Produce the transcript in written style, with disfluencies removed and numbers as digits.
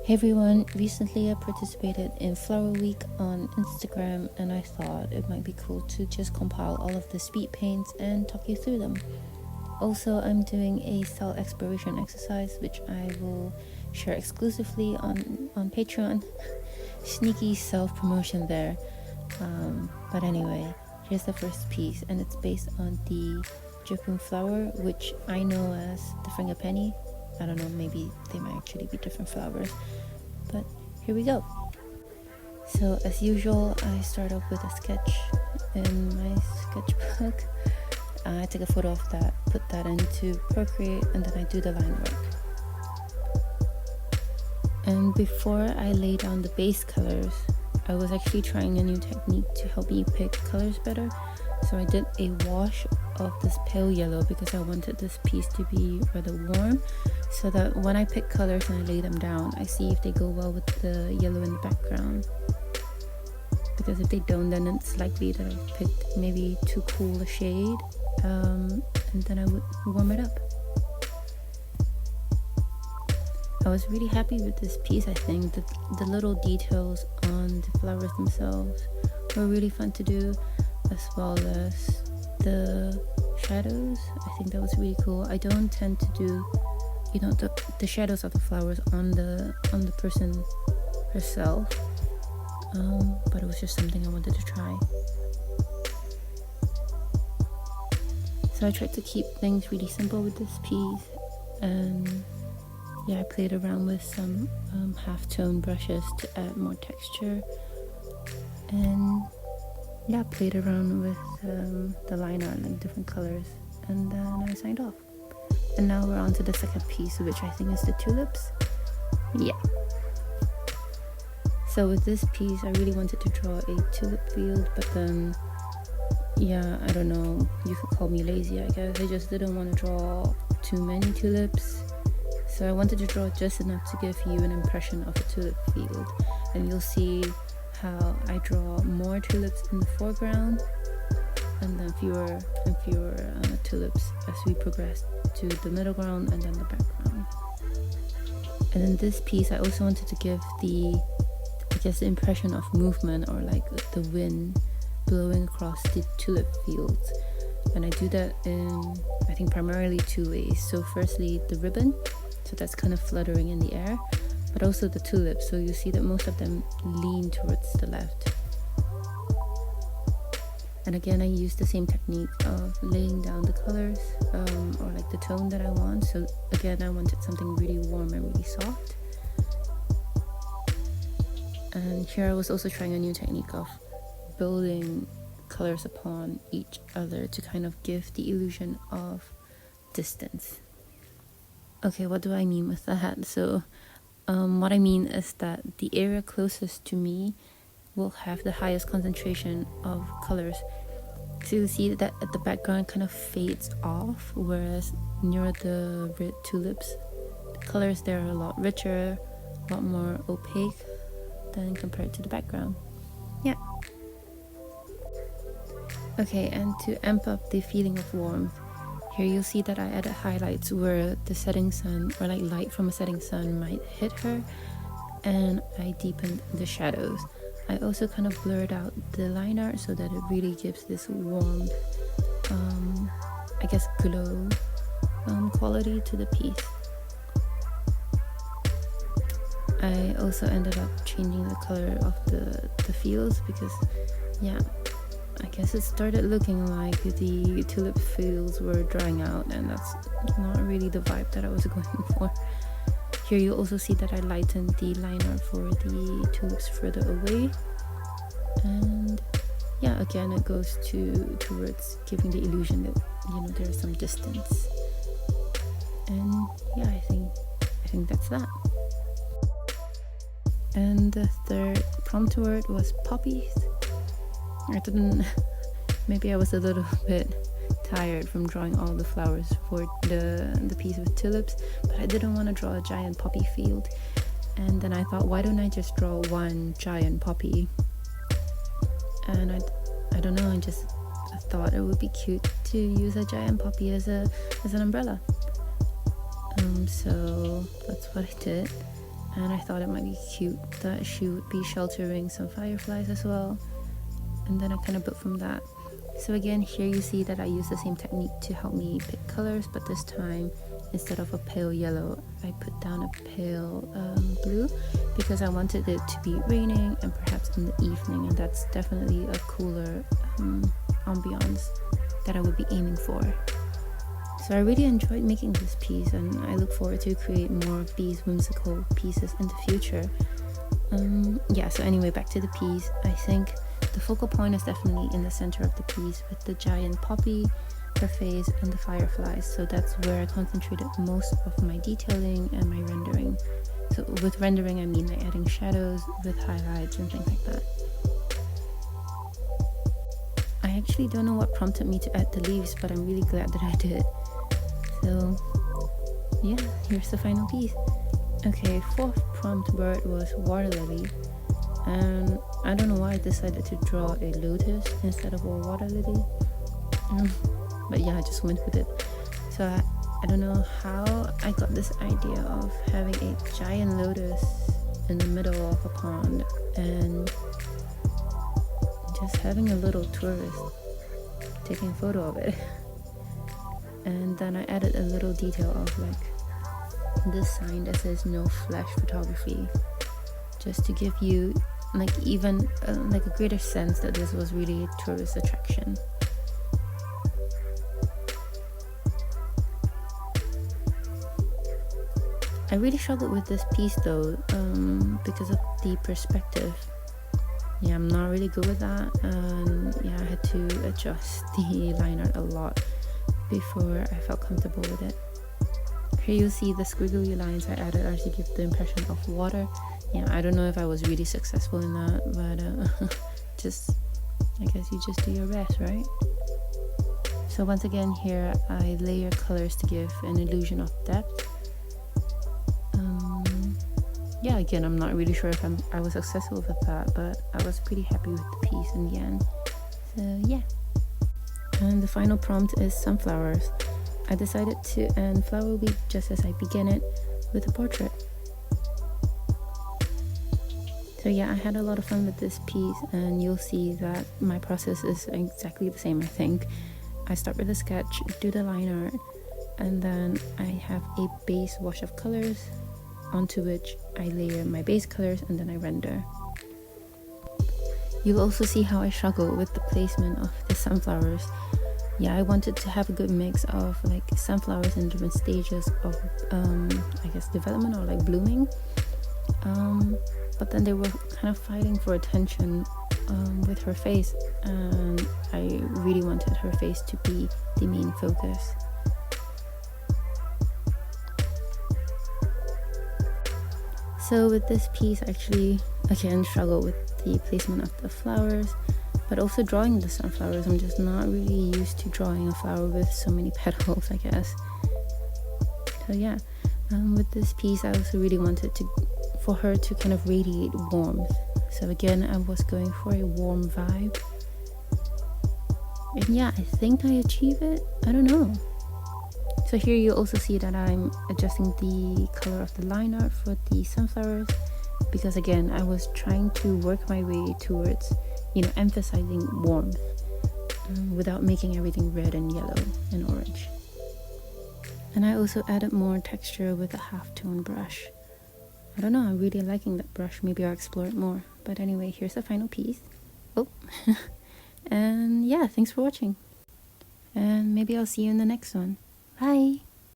Hey everyone, recently I participated in Flower Week on Instagram and I thought it might be cool to just compile all of the speed paints and talk you through them. Also, I'm doing a style exploration exercise which I will share exclusively on Patreon. Sneaky self-promotion there. But anyway, here's the first piece and it's based on the dripping flower, which I know as the frangipani. I don't know, maybe they might actually be different flowers, but here we go. So as usual, I start off with a sketch in my sketchbook. I take a photo of that, put that into Procreate, and then I do the line work. And before I lay down the base colors, I was actually trying a new technique to help me pick colors better. So I did a wash of this pale yellow because I wanted this piece to be rather warm, so that when I pick colors and I lay them down, I see if they go well with the yellow in the background. Because if they don't, then it's likely that I picked maybe too cool a shade, and then I would warm it up. I was really happy with this piece. I think that the little details on the flowers themselves were really fun to do, as well as the shadows. I think that was really cool. I don't tend to do, the shadows of the flowers on the person herself, but it was just something I wanted to try. So I tried to keep things really simple with this piece, and I played around with some half-tone brushes to add more texture, and played around with the line art, like different colors, and then I signed off. And now we're on to the second piece, which I think is the tulips. So with this piece, I really wanted to draw a tulip field, but then I don't know, you could call me lazy, I guess. I just didn't want to draw too many tulips. So I wanted to draw just enough to give you an impression of a tulip field, and you'll see how I draw more tulips in the foreground and then fewer and fewer tulips as we progress to the middle ground and then the background. And in this piece, I also wanted to give the impression of movement, or like the wind blowing across the tulip fields. And I do that in, I think, primarily two ways. So firstly, the ribbon, so that's kind of fluttering in the air, but also the tulips. So you see that most of them lean towards the left. And again, I use the same technique of laying down the colors, or like the tone that I want. So again, I wanted something really warm and really soft. And here I was also trying a new technique of building colors upon each other to kind of give the illusion of distance. Okay, what do I mean with that? So what I mean is that the area closest to me will have the highest concentration of colors. So you see that the background kind of fades off, whereas near the red tulips, the colors there are a lot richer, a lot more opaque than compared to the background. Okay, and to amp up the feeling of warmth, here you'll see that I added highlights where the setting sun, or like light from a setting sun, might hit her, and I deepened the shadows. I also kind of blurred out the line art so that it really gives this warm, glow quality to the piece. I also ended up changing the color of the fields because, I guess it started looking like the tulip fields were drying out, and that's not really the vibe that I was going for. Here you also see that I lightened the line art for the tulips further away, and again it goes towards giving the illusion that there's some distance. And I think that's that. And the third prompt word was poppies. Maybe I was a little bit tired from drawing all the flowers for the piece with tulips, but I didn't want to draw a giant poppy field. And then I thought, why don't I just draw one giant poppy? And I don't know, I thought it would be cute to use a giant poppy as an umbrella. So that's what I did. and I thought it might be cute that she would be sheltering some fireflies as well, and then I kind of built from that. So again, here you see that I use the same technique to help me pick colors, but this time instead of a pale yellow, I put down a pale blue, because I wanted it to be raining and perhaps in the evening, and that's definitely a cooler ambiance that I would be aiming for. So I really enjoyed making this piece, and I look forward to create more of these whimsical pieces in the future. Yeah, so anyway, back to the piece. I think the focal point is definitely in the center of the piece with the giant poppy, her face, and the fireflies. So that's where I concentrated most of my detailing and my rendering. So with rendering, I mean like adding shadows with highlights and things like that. I actually don't know what prompted me to add the leaves, but I'm really glad that I did. So yeah, here's the final piece. Okay, fourth prompt word was water lily, and I don't know why I decided to draw a lotus instead of a water lily, but yeah, I just went with it. So I don't know how I got this idea of having a giant lotus in the middle of a pond and just having a little tourist taking a photo of it. And then I added a little detail of like this sign that says no flash photography, just to give you like even like a greater sense that this was really a tourist attraction. I really struggled with this piece though, because of the perspective. Yeah, I'm not really good with that, and yeah, I had to adjust the line art a lot before I felt comfortable with it. Here you see the squiggly lines I added are to give the impression of water. Yeah, I don't know if I was really successful in that, but just, I guess you just do your best, right? So once again here I layer colors to give an illusion of depth. Yeah, again, I'm not really sure if I was successful with that, but I was pretty happy with the piece in the end. So yeah. And the final prompt is sunflowers. I decided to end Flower Week just as I began it with a portrait. So yeah, I had a lot of fun with this piece, and you'll see that my process is exactly the same, I think. I start with a sketch, do the line art, and then I have a base wash of colors, onto which I layer my base colors, and then I render. You'll also see how I struggle with the placement of the sunflowers. Yeah, I wanted to have a good mix of like sunflowers in different stages of I guess development or like blooming, but then they were kind of fighting for attention with her face, and I really wanted her face to be the main focus. So with this piece, I actually again struggled with the placement of the flowers, but also drawing the sunflowers. I'm just not really used to drawing a flower with so many petals, I guess. So yeah, with this piece I also really wanted for her to kind of radiate warmth. So again, I was going for a warm vibe, and yeah, I think I achieved it. I don't know. So here you also see that I'm adjusting the color of the line art for the sunflowers, because again, I was trying to work my way towards, emphasizing warmth without making everything red and yellow and orange. And I also added more texture with a half-tone brush. I don't know, I'm really liking that brush. Maybe I'll explore it more. But anyway, here's the final piece. Oh, and yeah, thanks for watching. And maybe I'll see you in the next one. Bye!